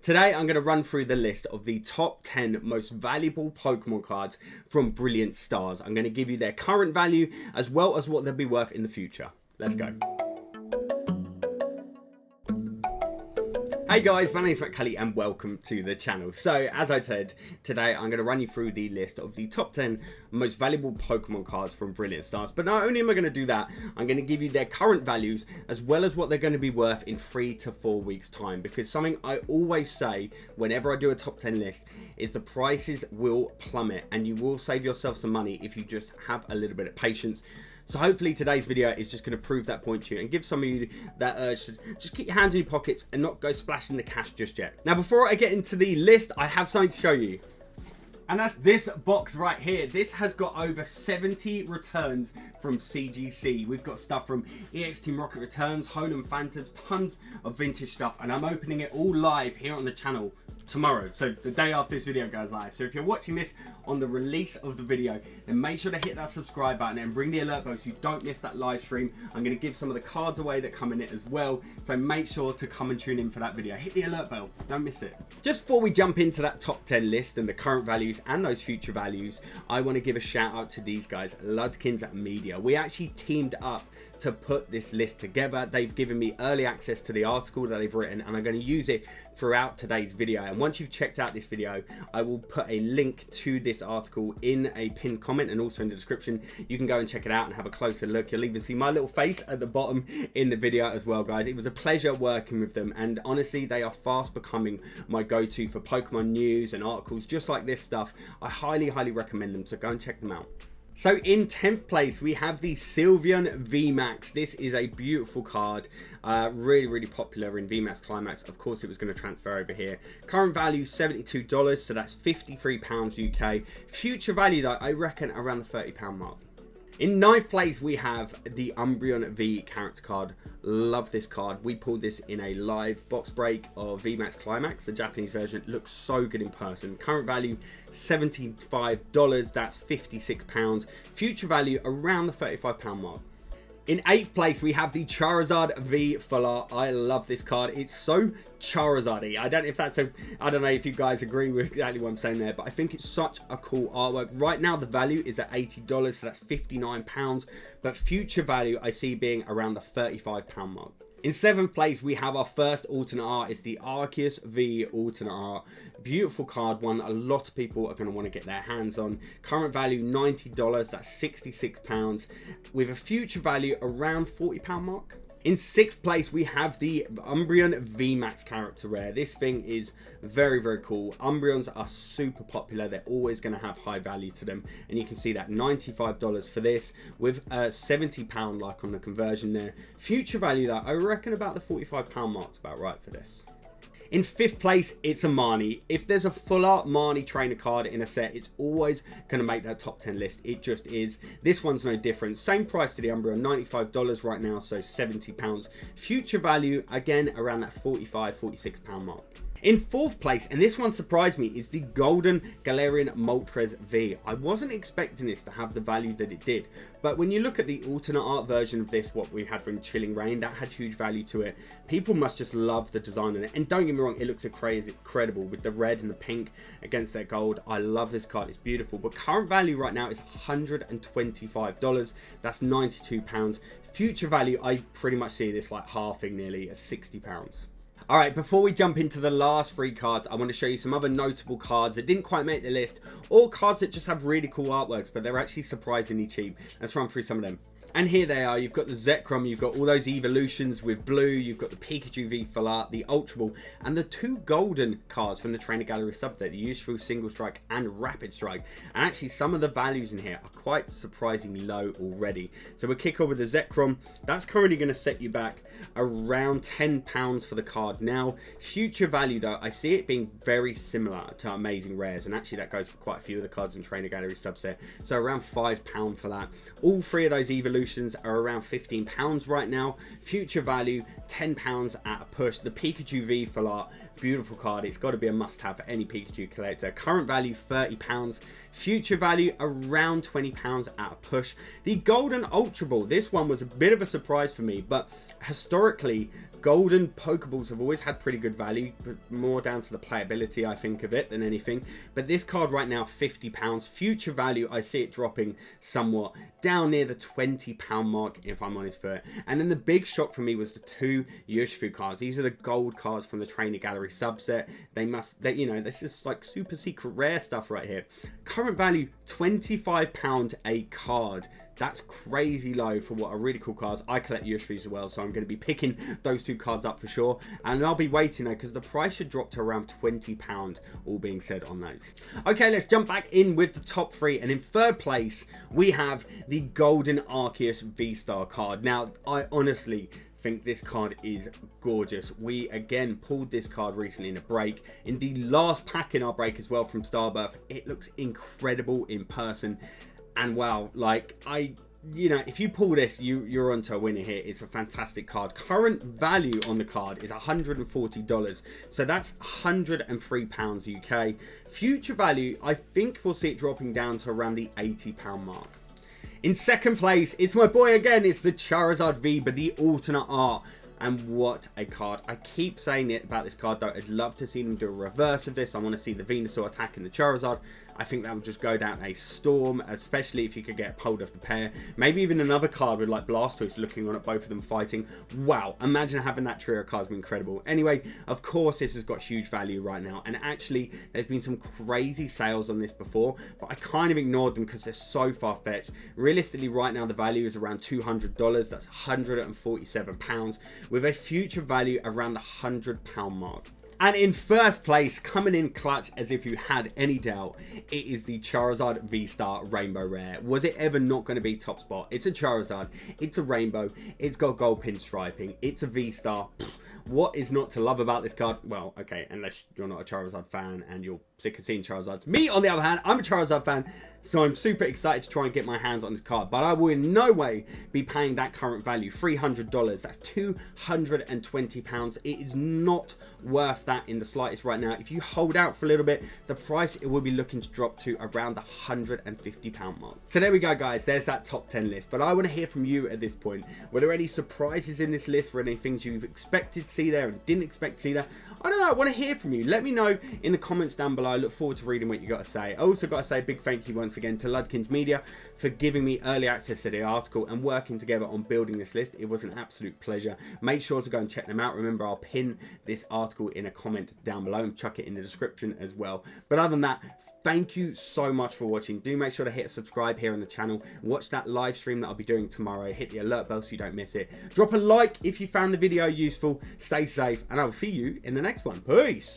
Today I'm going to run through the list of the top 10 most valuable Pokemon cards from Brilliant Stars. I'm going to give you their current value as well as what they'll be worth in the future. Let's go. Hey guys, my name is Mattculli and welcome to the channel. So as I said, today I'm going to run you through the list of the top 10 most valuable Pokemon cards from Brilliant Stars. But not only am I going to do that, I'm going to give you their current values as well as what they're going to be worth in 3 to 4 weeks time. Because something I always say whenever I do a top 10 list is the prices will plummet and you will save yourself some money if you just have a little bit of patience. So hopefully today's video is just going to prove that point to you and give some of you that urge to just keep your hands in your pockets and not go splashing the cash just yet. Now, before I get into the list, I have something to show you. And that's this box right here. This has got over 70 returns from CGC. We've got stuff from EX Team Rocket Returns, Hoenn Phantoms, tons of vintage stuff. And I'm opening it all live here on the channel tomorrow, so the day after this video goes live. So if you're watching this on the release of the video, then make sure to hit that subscribe button and ring the alert bell so you don't miss that live stream. I'm going to give some of the cards away that come in it as well, so make sure to come and tune in for that video. Hit the alert bell, don't miss it. Just before we jump into that top 10 list and the current values and those future values, I want to give a shout out to these guys, Ludkins Media. We actually teamed up to put this list together. They've given me early access to the article that they've written and I'm going to use it throughout today's video. And once you've checked out this video, I will put a link to this article in a pinned comment and also in the description. You can go and check it out and have a closer look. You'll even see my little face at the bottom in the video as well, guys. It was a pleasure working with them and honestly they are fast becoming my go-to for Pokemon news and articles just like this stuff. I highly recommend them, so go and check them out. So in 10th place, we have the Sylveon VMAX. This is a beautiful card, really popular in VMAX Climax. Of course, it was going to transfer over here. Current value, $72, so that's £53 UK. Future value, though, I reckon around the £30 mark. In 9th place, we have the Umbreon V character card. Love this card. We pulled this in a live box break of VMAX Climax. The Japanese version looks so good in person. Current value, $75. That's £56. Future value, around the £35 mark. In 8th place, we have the Charizard V Full Art. I love this card. It's so Charizard-y. I don't know if you guys agree with exactly what I'm saying there, but I think it's such a cool artwork. Right now, the value is at $80, so that's £59. But future value, I see being around the £35 mark. In 7th place, we have our first alternate art. It's the Arceus V alternate art. Beautiful card, one a lot of people are going to want to get their hands on. Current value $90, that's £66, with a future value around £40 mark. In 6th place, we have the Umbreon VMAX character rare. This thing is very cool. Umbreons are super popular. They're always going to have high value to them. And you can see that $95 for this with a £70 like on the conversion there. Future value, though, I reckon about the £45 mark's about right for this. In 5th place, it's a Marnie. If there's a full art Marnie trainer card in a set, it's always going to make that top 10 list. It just is. This one's no different. Same price to the Umbreon, $95 right now, so £70. Future value, again, around that £45-46 mark. In 4th place, and this one surprised me, is the Golden Galarian Moltres V. I wasn't expecting this to have the value that it did, but when you look at the alternate art version of this, what we had from Chilling Reign, that had huge value to it. People must just love the design on it, and don't get me wrong, it looks incredible with the red and the pink against that gold. I love this card, it's beautiful, but current value right now is $125. That's £92. Future value, I pretty much see this like halving nearly at £60. Alright, before we jump into the last 3 cards, I want to show you some other notable cards that didn't quite make the list, or cards that just have really cool artworks, but they're actually surprisingly cheap. Let's run through some of them. And here they are. You've got the Zekrom, you've got all those evolutions with blue, you've got the Pikachu V Full Art, the Ultra Ball, and the 2 golden cards from the Trainer Gallery subset, the Useful Single Strike and Rapid Strike. And actually some of the values in here are quite surprisingly low already. So we'll kick off with the Zekrom. That's currently going to set you back around £10 for the card. Now, future value though, I see it being very similar to Amazing Rares, and actually that goes for quite a few of the cards in Trainer Gallery subset. So around £5 for that. All 3 of those evolutions are around £15 right now. Future value £10 at a push. The Pikachu V Full Art beautiful card. It's got to be a must-have for any Pikachu collector. Current value £30, future value around £20 at a push. The Golden Ultra Ball, this one was a bit of a surprise for me, but historically golden Pokeballs have always had pretty good value, but more down to the playability, I think, of it than anything. But this card right now, £50. Future value, I see it dropping somewhat down near the £20 mark, if I'm honest for it. And then the big shock for me was the 2 Urshifu cards. These are the gold cards from the Trainer Gallery subset. You know, this is like super secret rare stuff right here. Current value, £25 a card. That's crazy low for what are really cool cards. I collect Urshifus as well, so I'm going to be picking those 2 cards up for sure. And I'll be waiting though, because the price should drop to around £20, all being said on those. Okay, let's jump back in with the top 3. And in 3rd place, we have the Golden Arceus V-Star card. Now, I honestly think this card is gorgeous. We again pulled this card recently in a break, in the last pack in our break as well from Starbirth. It looks incredible in person. And wow, like, you know, if you pull this, you're onto a winner here. It's a fantastic card. Current value on the card is $140. So that's £103 UK. Future value, I think we'll see it dropping down to around the £80 mark. In 2nd place, it's my boy again. It's the Charizard V, but the alternate art. And what a card. I keep saying it about this card though. I'd love to see them do a reverse of this. I want to see the Venusaur attacking the Charizard. I think that would just go down a storm, especially if you could get hold of the pair. Maybe even another card with like Blastoise looking on at both of them fighting. Wow, imagine having that trio of cards, be incredible. Anyway, of course this has got huge value right now, and actually there's been some crazy sales on this before, but I kind of ignored them because they're so far-fetched. Realistically right now the value is around $200. That's £147, with a future value around the £100 mark. And in 1st place, coming in clutch as if you had any doubt, it is the Charizard V-Star Rainbow Rare. Was it ever not going to be top spot? It's a Charizard, it's a Rainbow, it's got gold pinstriping, it's a V-Star. What is not to love about this card? Well, okay, unless you're not a Charizard fan and you're sick of seeing Charizards. Me, on the other hand, I'm a Charizard fan, so I'm super excited to try and get my hands on this card. But I will in no way be paying that current value, $300. That's £220. It is not worth that in the slightest right now. If you hold out for a little bit, the price, it will be looking to drop to around the £150 mark. So there we go, guys. There's that top 10 list. But I want to hear from you at this point. Were there any surprises in this list? Were there any things you've expected to see there and didn't expect to see there? I don't know. I want to hear from you. Let me know in the comments down below. I look forward to reading what you got to say. I also got to say a big thank you once again to Ludkins Media for giving me early access to the article and working together on building this list. It was an absolute pleasure. Make sure to go and check them out. Remember, I'll pin this article in a comment down below and chuck it in the description as well. But other than that, thank you so much for watching. Do make sure to hit subscribe here on the channel. Watch that live stream that I'll be doing tomorrow. Hit the alert bell so you don't miss it. Drop a like if you found the video useful. Stay safe, and I will see you in the next one. Peace.